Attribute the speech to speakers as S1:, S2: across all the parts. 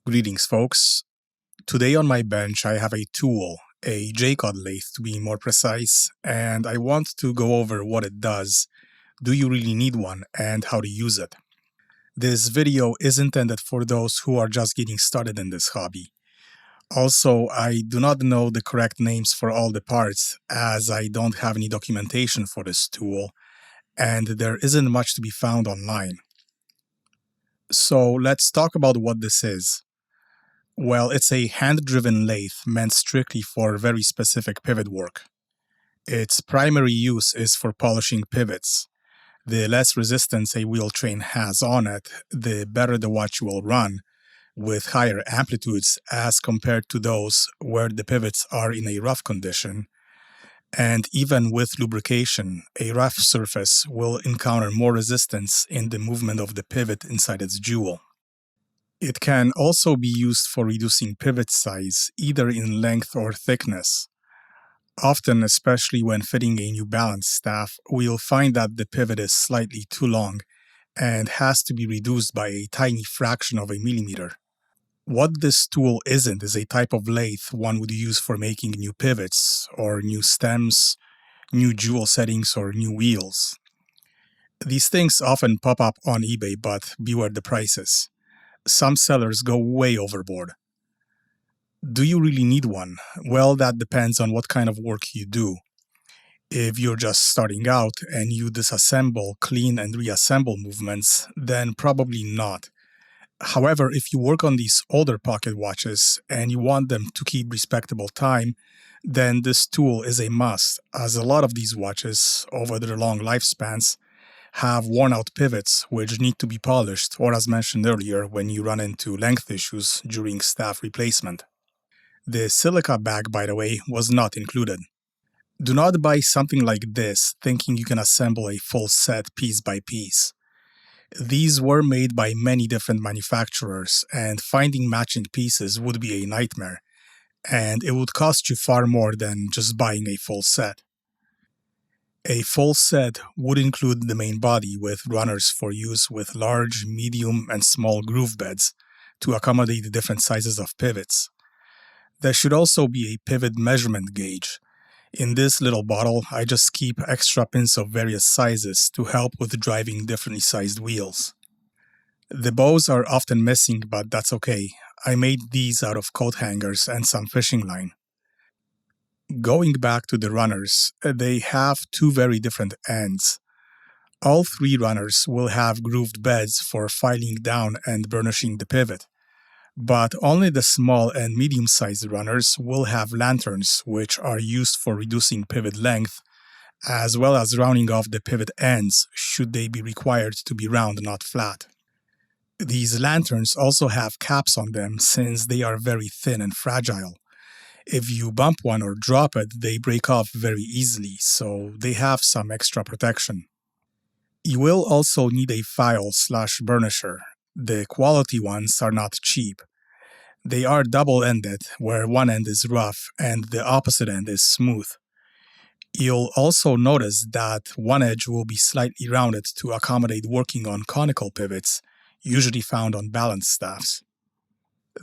S1: Greetings, folks. Today on my bench, I have a tool, a Jacot lathe to be more precise, and I want to go over what it does. Do you really need one, and how to use it? This video is intended for those who are just getting started in this hobby. Also, I do not know the correct names for all the parts, as I don't have any documentation for this tool, and there isn't much to be found online. So let's talk about what this is. Well, it's a hand-driven lathe meant strictly for very specific pivot work. Its primary use is for polishing pivots. The less resistance a wheel train has on it, the better the watch will run, with higher amplitudes as compared to those where the pivots are in a rough condition. And even with lubrication, a rough surface will encounter more resistance in the movement of the pivot inside its jewel. It can also be used for reducing pivot size, either in length or thickness. Often, especially when fitting a New Balance staff, we'll find that the pivot is slightly too long and has to be reduced by a tiny fraction of a millimeter. What this tool isn't is a type of lathe one would use for making new pivots, or new stems, new jewel settings, or new wheels. These things often pop up on eBay, but beware the prices. Some sellers go way overboard. Do you really need one? Well, that depends on what kind of work you do. If you're just starting out and you disassemble, clean, and reassemble movements, then probably not. However, if you work on these older pocket watches and you want them to keep respectable time, then this tool is a must, as a lot of these watches, over their long lifespans, have worn-out pivots which need to be polished, or as mentioned earlier, when you run into length issues during staff replacement. The silica bag, by the way, was not included. Do not buy something like this thinking you can assemble a full set piece by piece. These were made by many different manufacturers, and finding matching pieces would be a nightmare, and it would cost you far more than just buying a full set. A full set would include the main body with runners for use with large, medium, and small groove beds to accommodate the different sizes of pivots. There should also be a pivot measurement gauge. In this little bottle, I just keep extra pins of various sizes to help with driving differently sized wheels. The bows are often missing, but that's okay. I made these out of coat hangers and some fishing line. Going back to the runners, they have two very different ends. All three runners will have grooved beds for filing down and burnishing the pivot, but only the small and medium-sized runners will have lanterns, which are used for reducing pivot length, as well as rounding off the pivot ends should they be required to be round, not flat. These lanterns also have caps on them since they are very thin and fragile. If you bump one or drop it, they break off very easily, so they have some extra protection. You will also need a file/burnisher. The quality ones are not cheap. They are double-ended, where one end is rough and the opposite end is smooth. You'll also notice that one edge will be slightly rounded to accommodate working on conical pivots, usually found on balance staffs.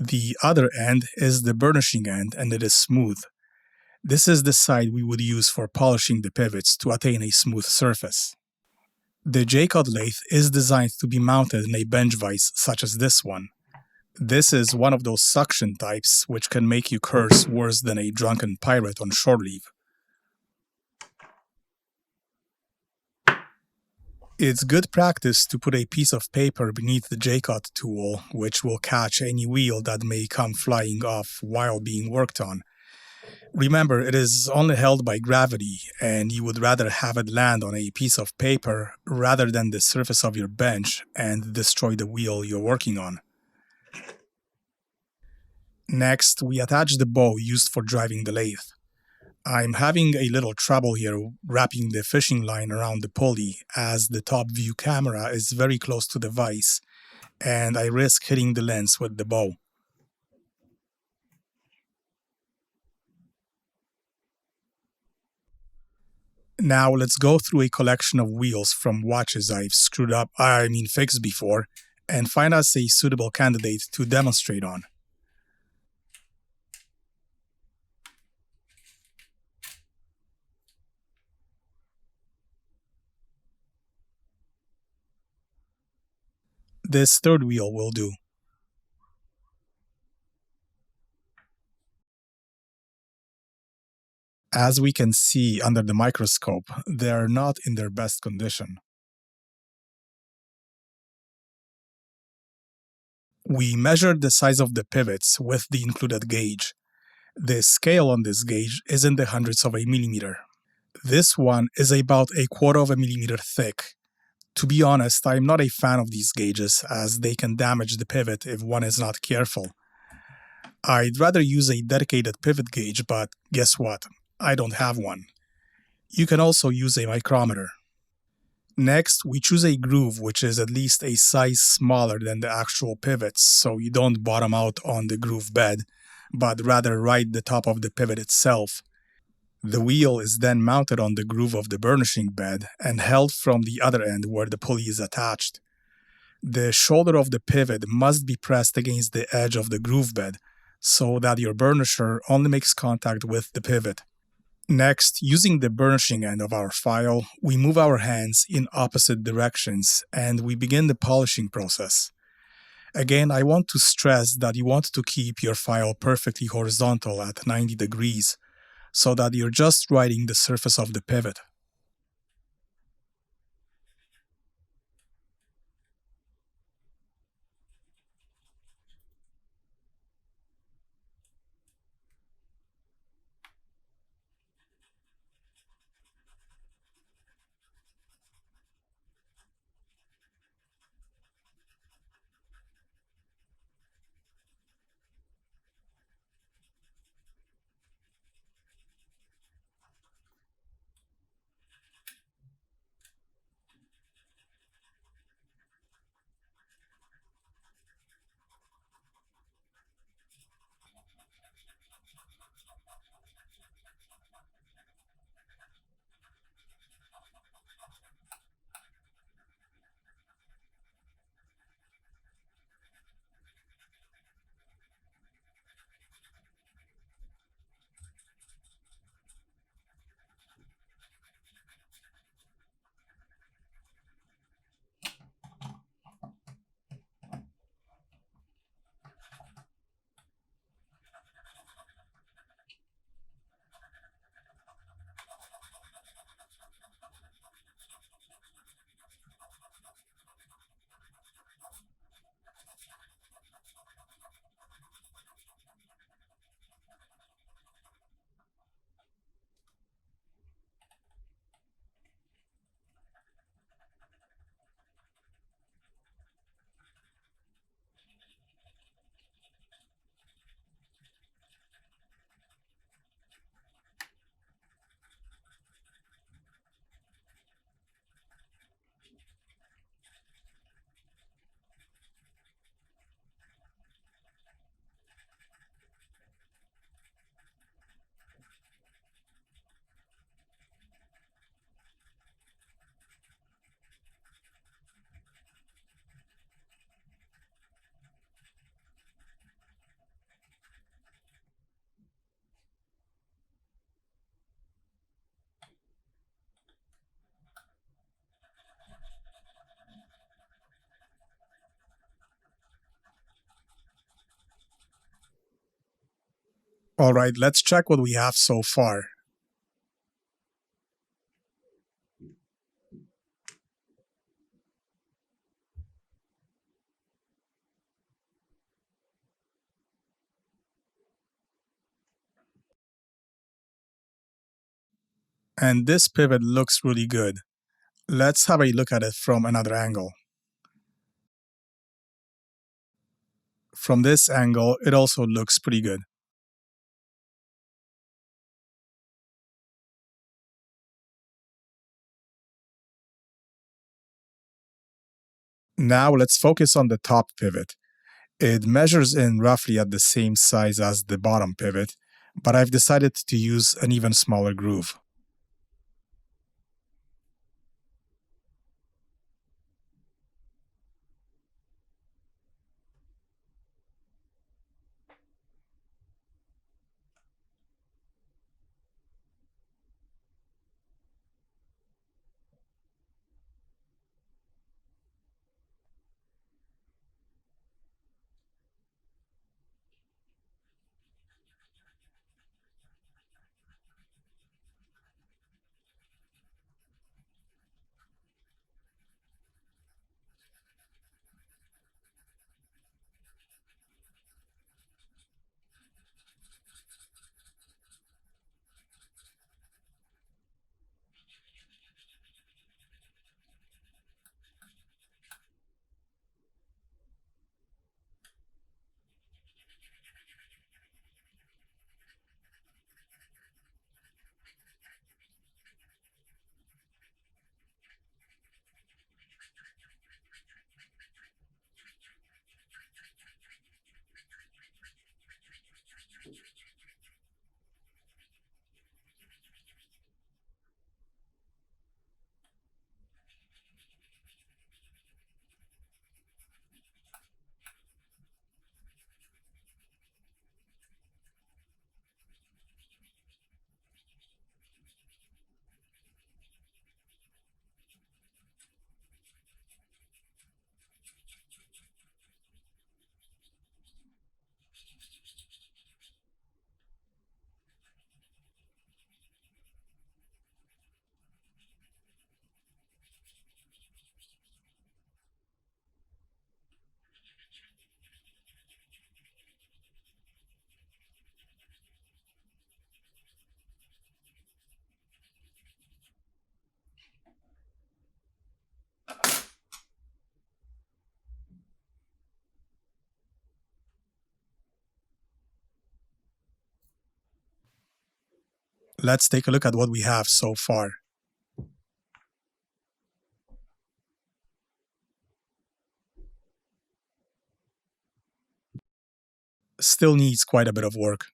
S1: The other end is the burnishing end, and it is smooth. This is the side we would use for polishing the pivots to attain a smooth surface. The Jacot lathe is designed to be mounted in a bench vise such as this one. This is one of those suction types which can make you curse worse than a drunken pirate on shore leave. It's good practice to put a piece of paper beneath the Jacot tool, which will catch any wheel that may come flying off while being worked on. Remember, it is only held by gravity, and you would rather have it land on a piece of paper rather than the surface of your bench and destroy the wheel you're working on. Next, we attach the bow used for driving the lathe. I'm having a little trouble here wrapping the fishing line around the pulley, as the top view camera is very close to the vise, and I risk hitting the lens with the bow. Now let's go through a collection of wheels from watches I've fixed before, and find us a suitable candidate to demonstrate on. This third wheel will do. As we can see under the microscope, they are not in their best condition. We measured the size of the pivots with the included gauge. The scale on this gauge is in the hundredths of a millimeter. This one is about a quarter of a millimeter thick. To be honest, I'm not a fan of these gauges as they can damage the pivot if one is not careful. I'd rather use a dedicated pivot gauge, but guess what? I don't have one. You can also use a micrometer. Next, we choose a groove which is at least a size smaller than the actual pivots, so you don't bottom out on the groove bed, but rather right the top of the pivot itself. The wheel is then mounted on the groove of the burnishing bed and held from the other end where the pulley is attached. The shoulder of the pivot must be pressed against the edge of the groove bed so that your burnisher only makes contact with the pivot. Next, using the burnishing end of our file, we move our hands in opposite directions and we begin the polishing process. Again, I want to stress that you want to keep your file perfectly horizontal at 90 degrees so that you're just riding the surface of the pivot. Alright, let's check what we have so far. And this pivot looks really good. Let's have a look at it from another angle. From this angle, it also looks pretty good. Now let's focus on the top pivot. It measures in roughly at the same size as the bottom pivot, but I've decided to use an even smaller groove. Let's take a look at what we have so far. Still needs quite a bit of work.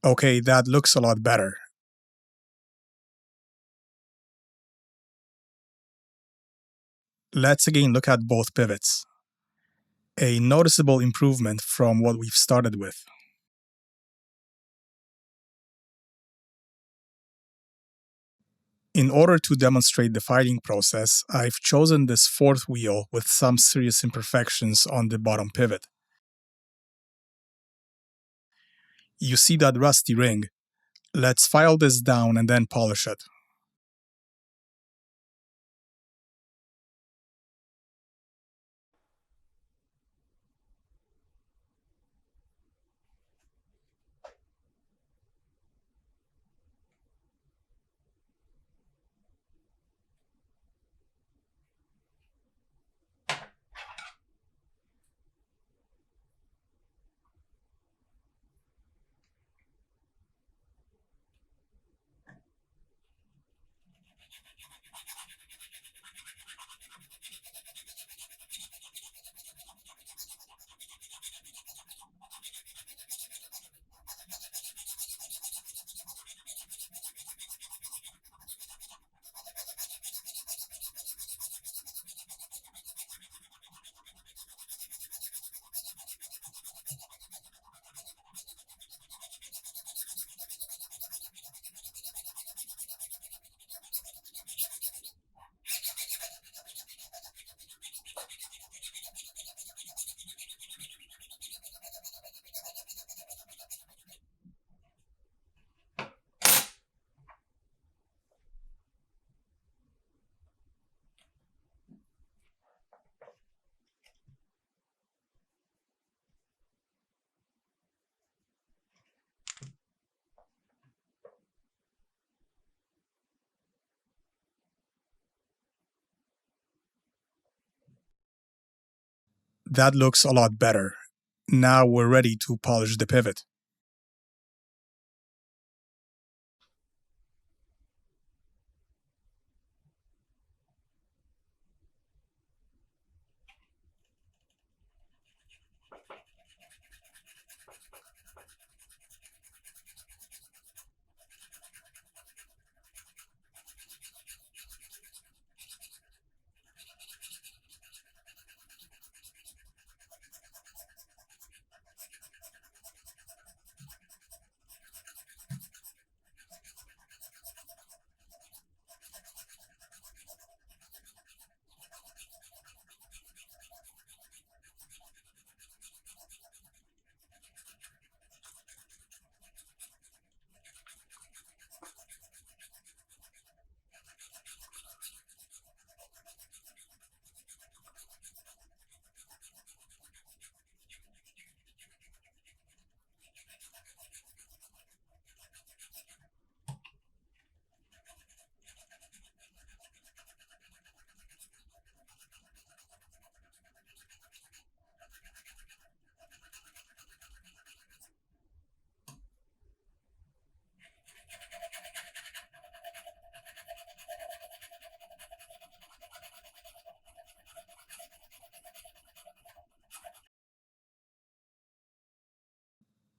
S1: Okay, that looks a lot better. Let's again look at both pivots. A noticeable improvement from what we've started with. In order to demonstrate the filing process, I've chosen this fourth wheel with some serious imperfections on the bottom pivot. You see that rusty ring? Let's file this down and then polish it. That looks a lot better. Now we're ready to polish the pivot.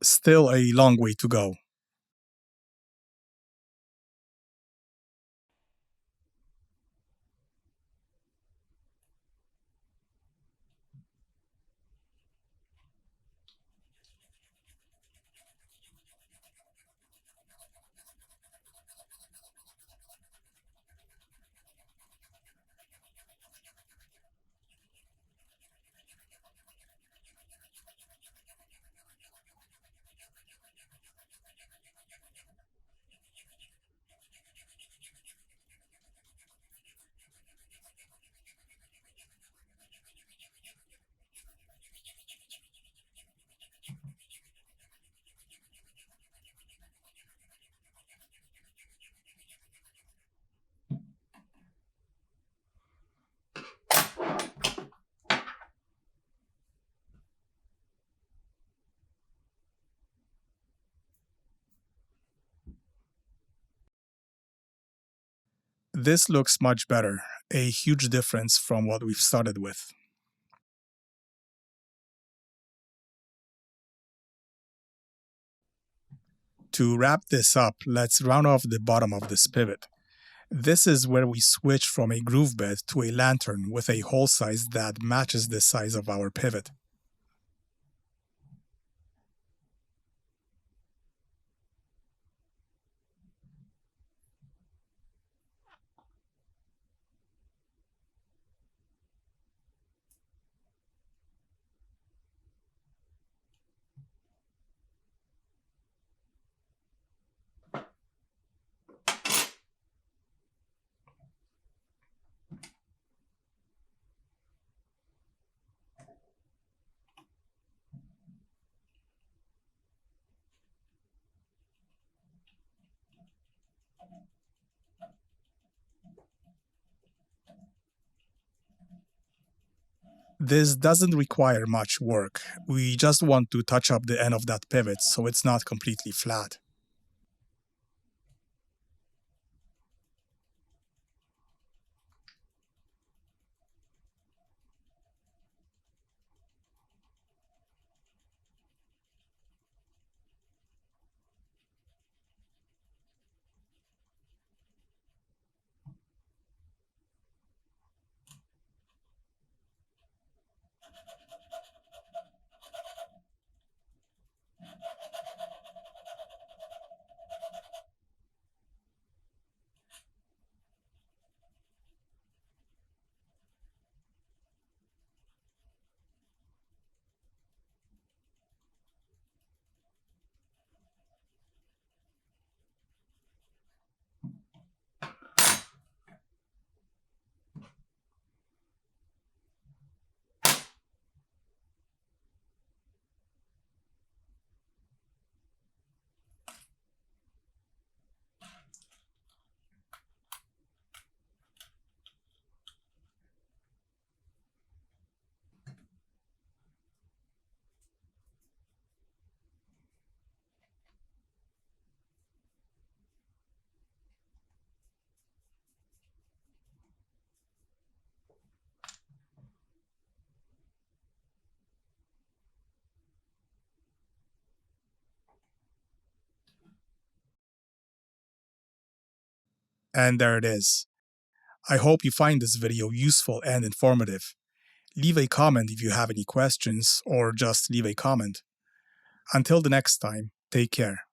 S1: Still a long way to go. This looks much better, a huge difference from what we've started with. To wrap this up, let's round off the bottom of this pivot. This is where we switch from a groove bed to a lantern with a hole size that matches the size of our pivot. This doesn't require much work. We just want to touch up the end of that pivot so it's not completely flat. And there it is. I hope you find this video useful and informative. Leave a comment if you have any questions, or just leave a comment. Until the next time, take care.